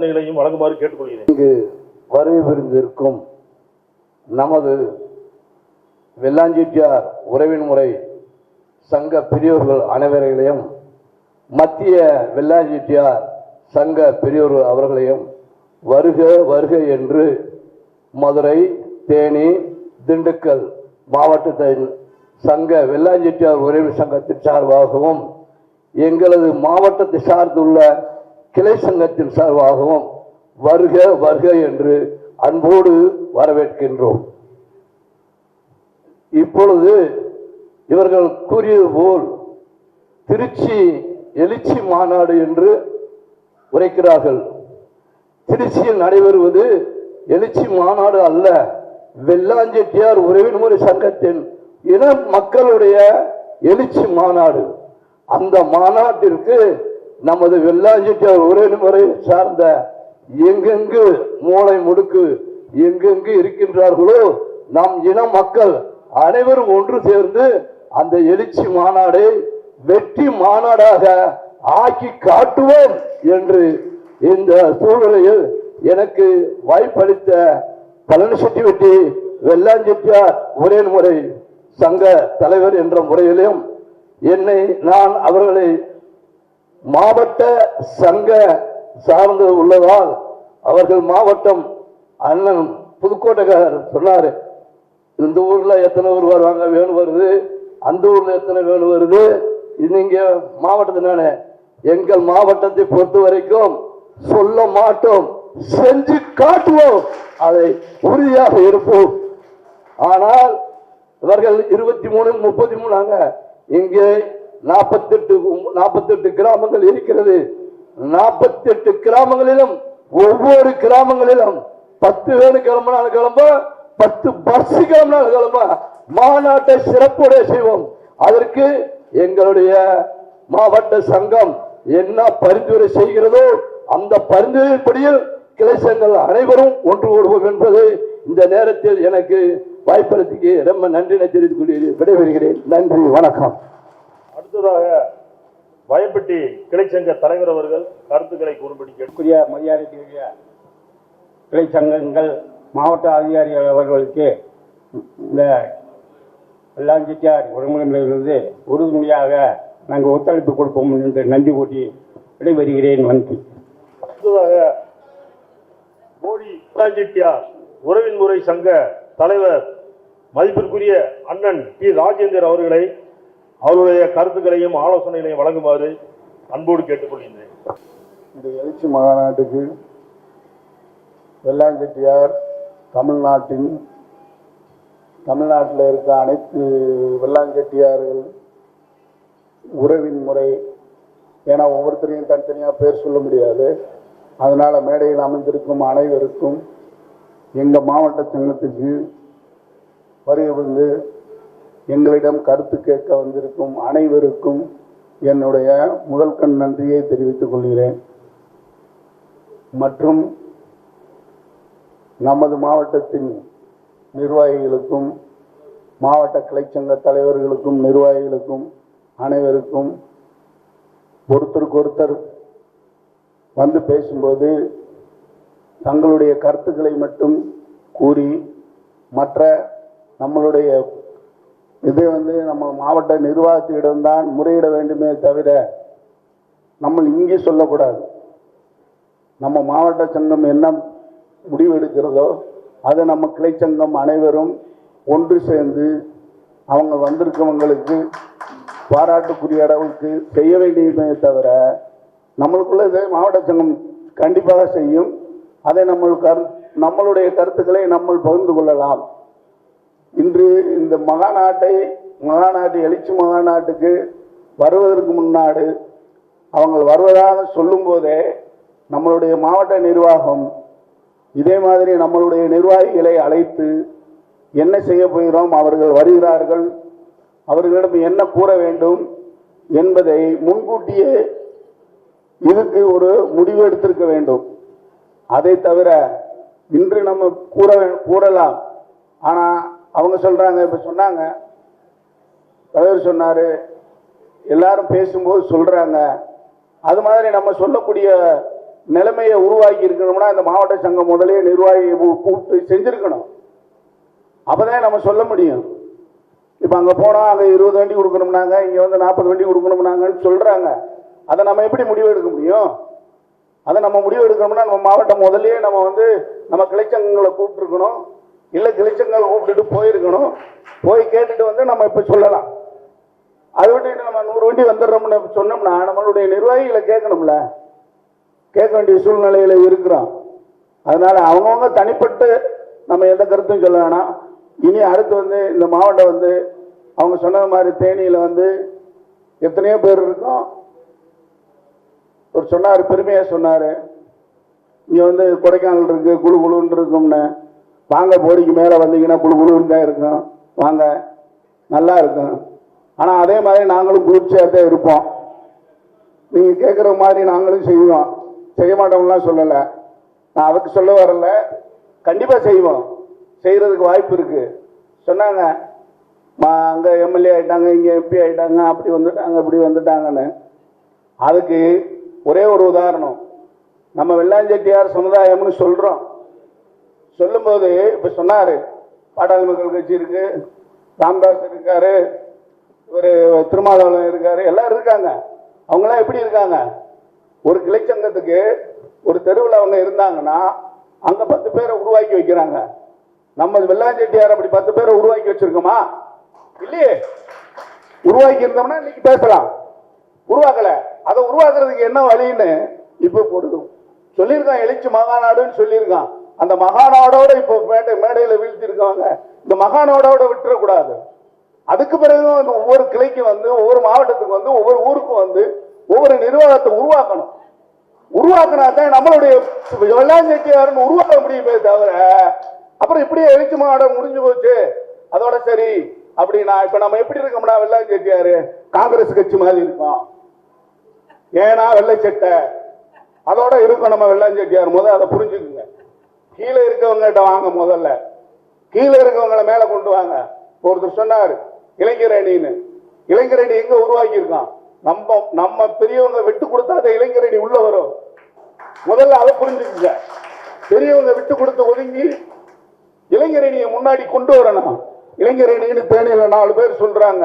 வழங்குமாறு கேட்டுக்கொள்கிறேன். இங்கு வருகை புரிந்திருக்கும் நமது வெள்ளாஞ்செட்டியார் உறவின் முறை சங்க பெரியோர்கள் அனைவர்களையும் மத்திய வெள்ளாஞ்செட்டியார் சங்க பெரியோர்கள் அவர்களையும் வருக வருக என்று மதுரை, தேனி, திண்டுக்கல் மாவட்டத்தின் சங்க வெள்ளாஞ்செட்டியார் உறவின் சங்கத்தின் சார்பாகவும் எங்களது மாவட்டத்தை சார்ந்துள்ள கிளை சங்கத்தின் சார்பாகவும் வருக வருக என்று அன்போடு வரவேற்கின்றோம். இப்பொழுது இவர்கள் கூறியது போல் திருச்சி எழுச்சி மாநாடு என்று உரைக்கிறார்கள். திருச்சியில் நடைபெறுவது எழுச்சி மாநாடு அல்ல, வெள்ளாஞ்செட்டியார் உறவின் முறை சங்கத்தின் இன மக்களுடைய எழுச்சி மாநாடு. அந்த மாநாட்டிற்கு நமது வெள்ளாஞ்செட்டியார் உறவின் முறை சார்ந்த எங்கெங்கு மூளை முடுக்கு எங்கெங்கு இருக்கின்றார்களோ நம் இன மக்கள் அனைவரும் ஒன்று சேர்ந்து அந்த எழுச்சி மாநாடை வெற்றி மாநாடாக ஆக்கி காட்டுவோம் என்று இந்த சூழ்நிலையில் எனக்கு வாய்ப்பளித்த பழனிசெட்டி வெள்ளாஞ்செட்டியார் உறவின் முறை சங்க தலைவர் என்ற முறையிலும் நான் அவர்களை மாவட்ட சங்க சார்ந்து உள்ளதால் அவர்கள் மாவட்டம் அண்ணன் புதுக்கோட்டைக்காரர் சொன்னாரு, இந்த ஊர்ல எத்தனை ஊர் வருவாங்க வேணும் வருது, அந்த ஊர்ல எத்தனை வேணும் வருது, நீங்க மாவட்டத்தினால எங்கள் மாவட்டத்தை பொறுத்த வரைக்கும் சொல்ல மாட்டோம், செஞ்சு காட்டுவோம், அதை உறுதியாக இருப்போம். ஆனால் இவர்கள் 23 33 இங்கே 48 கிராமங்கள் இருக்கிறது. 48 கிராமங்களிலும் ஒவ்வொரு கிராமங்களிலும் 10 பேர் கிளம்பினாலும் கிளம்ப, 10 பஸ் கிளம்பினாலும் கிளம்ப மாநாட்டை சிறப்புடைய செய்வோம். அதற்கு எங்களுடைய மாவட்ட சங்கம் என்ன பரிந்துரை செய்கிறதோ அந்த பரிந்துரைப்படியில் கிளை சங்கங்கள் அனைவரும் ஒன்று கூடுவோம் என்பது இந்த நேரத்தில் எனக்கு வாய்ப்பளித்துக்கு ரொம்ப நன்றி தெரிவித்துக் கொண்டு விடைபெறுகிறேன். நன்றி, வணக்கம். அடுத்ததாக வயப்பட்டி கிளை சங்க தலைவர் அவர்கள் கருத்துக்களை கூறும்படி கேட்கக்கூடிய மரியாதைக்குரிய கிளை சங்கங்கள் மாவட்ட அதிகாரிகள் அவர்களுக்கு இந்த வெள்ளாஞ்செட்டியார் உறவுகளிலிருந்து உறுதுணையாக நாங்கள் ஒத்துழைப்பு கொடுப்போம் என்று நன்றி கூட்டி விடைபெறுகிறேன். நன்றி. அடுத்ததாக மோடி வெள்ளாஞ்செட்டியார் உறவின் முறை சங்க தலைவர் மதிப்பிற்குரிய அண்ணன் பி ராஜேந்தர் அவர்களை அவருடைய கருத்துக்களையும் ஆலோசனைகளையும் வழங்குமாறு அன்போடு கேட்டுக்கொள்கின்றேன். இந்த எழுச்சி மாநாட்டுக்கு வெள்ளாஞ்செட்டியார் தமிழ்நாட்டில் இருக்க அனைத்து வெள்ளாஞ்செட்டியார்கள் உறவின் முறை, ஏன்னா ஒவ்வொருத்தரையும் தனித்தனியாக பேர் சொல்ல முடியாது, அதனால் மேடையில் அமைந்திருக்கும் அனைவருக்கும் எங்கள் மாவட்ட சங்கத்துக்கு வருகை வந்து எங்களிடம் கருத்து கேட்க வந்திருக்கும் அனைவருக்கும் என்னுடைய முதல் கண் நன்றியை தெரிவித்துக் கொள்கிறேன். மற்றும் நமது மாவட்டத்தின் நிர்வாகிகளுக்கும் மாவட்ட கிளைச்சங்க தலைவர்களுக்கும் நிர்வாகிகளுக்கும் அனைவருக்கும் ஒருத்தருக்கு வந்து பேசும்போது தங்களுடைய கருத்துக்களை மட்டும் கூறி மற்ற நம்மளுடைய இதை நம்ம மாவட்ட நிர்வாகத்திடம்தான் முறையிட வேண்டுமே தவிர நம்ம இங்கே சொல்லக்கூடாது. நம்ம மாவட்ட சங்கம் என்ன முடிவு எடுக்கிறதோ அதை நம்ம கிளை சங்கம் அனைவரும் ஒன்று சேர்ந்து அவங்க வந்திருக்கவங்களுக்கு பாராட்டுக்குரிய அளவுக்கு செய்ய வேண்டியமே தவிர நம்மளுக்குள்ள இதை மாவட்ட சங்கம் கண்டிப்பாக செய்யும். அதை நம்மளுடைய கருத்துக்களை நம்ம பகிர்ந்து கொள்ளலாம். இன்று இந்த மகாநாட்டு எழுச்சி மகாநாட்டுக்கு வருவதற்கு முன்னாடி அவங்க வருவதாக சொல்லும் போதே நம்மளுடைய மாவட்ட நிர்வாகம் இதே மாதிரி நம்மளுடைய நிர்வாகிகளை அழைத்து என்ன செய்ய போகிறோம், அவர்கள் வருகிறார்கள், அவர்களிடம் என்ன கூற வேண்டும் என்பதை முன்கூட்டியே இதுக்கு ஒரு முடிவு எடுத்திருக்க வேண்டும். அதை தவிர இன்று நம்ம கூறலாம். ஆனால் அவங்க சொல்றாங்க, இப்ப சொன்னாங்க, தலைவர் சொன்னாரு, எல்லாரும் பேசும்போது சொல்றாங்க, அது மாதிரி நம்ம சொல்லக்கூடிய நிலைமையை உருவாக்கி இருக்கணும்னா இந்த மாவட்ட சங்கம் முதலே நிர்வாகியை கூப்பிட்டு செஞ்சிருக்கணும். அப்பதான் நம்ம சொல்ல முடியும். இப்ப அங்க போனா அங்க 20 வண்டி கொடுக்கணும்னாங்க, இங்க வந்து 40 வண்டி கொடுக்கணும்னாங்கன்னு சொல்றாங்க. அதை நம்ம எப்படி முடிவு எடுக்க முடியும்? அதை நம்ம முடிவு எடுக்கணும்னா நம்ம மாவட்டம் முதல்லயே நம்ம வந்து நம்ம கிளைச்சங்கங்களை கூப்பிட்டுருக்கணும், இல்ல கிளைச்சங்களை கூப்பிட்டுட்டு போயிருக்கணும். போய் கேட்டுட்டு வந்து நம்ம இப்ப சொல்லலாம். அதை விட்டுட்டு நம்ம 100 வண்டி வந்துடுறோம்னு சொன்னோம்னா நம்மளுடைய நிர்வாகிகளை கேட்கணும்ல, கேட்க வேண்டிய சூழ்நிலையில இருக்கிறோம். அதனால அவங்கவுங்க தனிப்பட்டு நம்ம எந்த கருத்தும் சொல்ல வேணாம். இனி அடுத்து வந்து இந்த மாவட்டம் வந்து அவங்க சொன்ன மாதிரி தேனியில வந்து எத்தனையோ பேர் இருக்கும். ஒரு சொன்னாரு, பெருமையா சொன்னாரு, இங்க வந்து கொடைக்கானல் இருக்கு, குழு குழுன்னு இருக்கும்னு. வாங்க, போடிக்கு மேல வந்தீங்கன்னா குழு குழுன்னு தான் இருக்கும், வாங்க, நல்லா இருக்கும். ஆனா அதே மாதிரி நாங்களும் குளிர்ச்சியா தான் இருப்போம். நீங்க கேட்குற மாதிரி நாங்களும் செய்வோம், செய்ய மாட்டோம்லாம் சொல்லல. நான் அதுக்கு சொல்ல வரல, கண்டிப்பா செய்வோம், செய்யறதுக்கு வாய்ப்பு இருக்கு. சொன்னாங்க அங்க எம்எல்ஏ ஆயிட்டாங்க, இங்க எம்பி ஆயிட்டாங்க, அப்படி வந்துட்டாங்க இப்படி வந்துட்டாங்கன்னு. அதுக்கு ஒரே ஒரு உதாரணம், நம்ம வெள்ளாஞ்செட்டியார் சமுதாயம்னு சொல்றோம். சொல்லும்போது இப்ப சொன்னாரு, பாட்டாளி மக்கள் கட்சி இருக்கு, ராமதாஸ் இருக்காரு, ஒரு திருமாவளவன் இருக்காரு, எல்லாரும் இருக்காங்க. அவங்களாம் எப்படி இருக்காங்க? ஒரு கிளைச்சங்கத்துக்கு ஒரு தெருவில் அவங்க இருந்தாங்கன்னா அங்க 10 பேரை உருவாக்கி வைக்கிறாங்க. நம்ம வெள்ளாஞ்செட்டியார் அப்படி 10 பேரை உருவாக்கி வச்சிருக்கோமா? இல்லையே. உருவாக்கி இருந்தோம்னா இன்னைக்கு பேசலாம். உருவாக்கல. அதை உருவாக்குறதுக்கு என்ன வழின்னு இப்ப ஒரு சொல்லியிருக்கான், எழுச்சி மகாநாடுன்னு சொல்லியிருக்கான். அந்த மகாநாடோட இப்போ மேடையில வீழ்த்தி இருக்காங்க. இந்த மகாநாடோட விட்டுறக்கூடாது. அதுக்கு பிறகு ஒவ்வொரு கிளைக்கு வந்து, ஒவ்வொரு மாவட்டத்துக்கு வந்து, ஒவ்வொரு ஊருக்கும் வந்து ஒவ்வொரு நிர்வாகத்தை உருவாக்கணும். உருவாக்கினா தான் நம்மளுடைய வெள்ளாஞ்செட்டியாருன்னு உருவாக்க முடியுமே தவிர, அப்புறம் இப்படியே எழுச்சி மாவட்டம் முடிஞ்சு போச்சு அதோட சரி அப்படின்னா, இப்ப நம்ம எப்படி இருக்கோம்னா வெள்ளாஞ்செட்டியாரு காங்கிரஸ் கட்சி மாதிரி இருக்கோம். ஏன்னா வெள்ளை சட்டை அதோட இருக்கும் நம்ம வெள்ளாஞ்செட்டியார். முதல்ல அதை புரிஞ்சுக்குங்க. கீழே இருக்கவங்ககிட்ட வாங்க, முதல்ல கீழே இருக்கவங்களை மேல கொண்டு வாங்க. ஒருத்தர் சொன்னார் இளைஞர் அணின்னு. இளைஞர் அணி எங்க உருவாக்கி இருக்கான்? நம்ம பெரியவங்க விட்டு கொடுத்தா அந்த இளைஞர் அணி உள்ள வரும். முதல்ல அதை புரிஞ்சுக்குங்க. பெரியவங்க விட்டு கொடுத்து ஒதுங்கி இளைஞர் அணியை முன்னாடி கொண்டு வரணும். இளைஞர் அணின்னு தேனியில 4 பேர் சொல்றாங்க.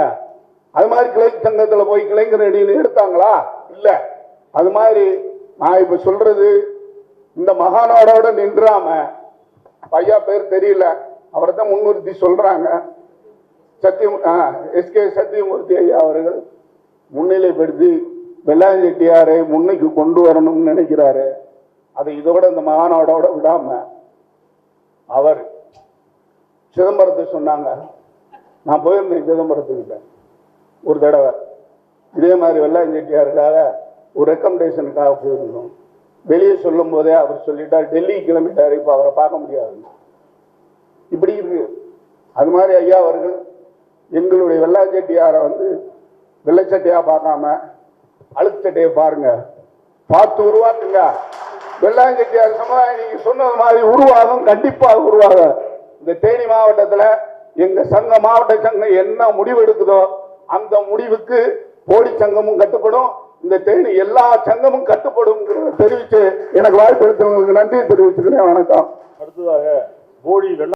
அது மாதிரி கிளை சங்கத்துல போய் இளைஞர் அணின்னு எடுத்தாங்களா? இல்ல. அது மாதிரி நான் இப்ப சொல்றது, இந்த மகாநாடோட நின்றாம, ஐயா பேர் தெரியல, அவரை தான் முன்னிறுத்தி சொல்றாங்க, எஸ்கே சத்தியமூர்த்தி ஐயா அவர்கள் முன்னிலைப்படுத்தி வெள்ளாஞ்செட்டியாரை முன்னைக்கு கொண்டு வரணும்னு நினைக்கிறாரு. அதை இதோட இந்த மகாநாடோட விடாம அவர் சிதம்பரத்தை சொன்னாங்க. நான் போயிருந்தேன் சிதம்பரத்துக்கிட்ட ஒரு தடவை. இதே மாதிரி வெள்ளாஞ்செட்டியாருக்காக ஒரு ரெக்கமெண்டேஷனுக்காக போயிருந்தோம். வெளியே சொல்லும் போதே அவர் சொல்லிட்டார், டெல்லி கிளம்பிட்டாரு, இப்ப அவரை பார்க்க முடியாது. இப்படி இருக்கு. அது மாதிரி ஐயா அவர்கள் எங்களுடைய வெள்ளாஞ்செட்டியாரை வந்து வெள்ளைச்சட்டையா பார்க்காம அழுக்கு சட்டையை பாருங்க, பார்த்து உருவாக்குங்க. வெள்ளாஞ்செட்டியார் சமுதாயம் நீங்க சொன்னது மாதிரி உருவாகும், கண்டிப்பாக உருவாகும். இந்த தேனி மாவட்டத்துல எங்க சங்க மாவட்ட சங்கம் என்ன முடிவு எடுக்குதோ அந்த முடிவுக்கு போடி சங்கமும் கட்டுப்படும், இந்த தேனி எல்லா சங்கமும் கட்டுப்படும் தெரிவிச்சு எனக்கு வாய்ப்பு எடுத்தவங்களுக்கு நன்றி தெரிவிச்சுக்கிறேன். வணக்கம். அடுத்ததாக போடி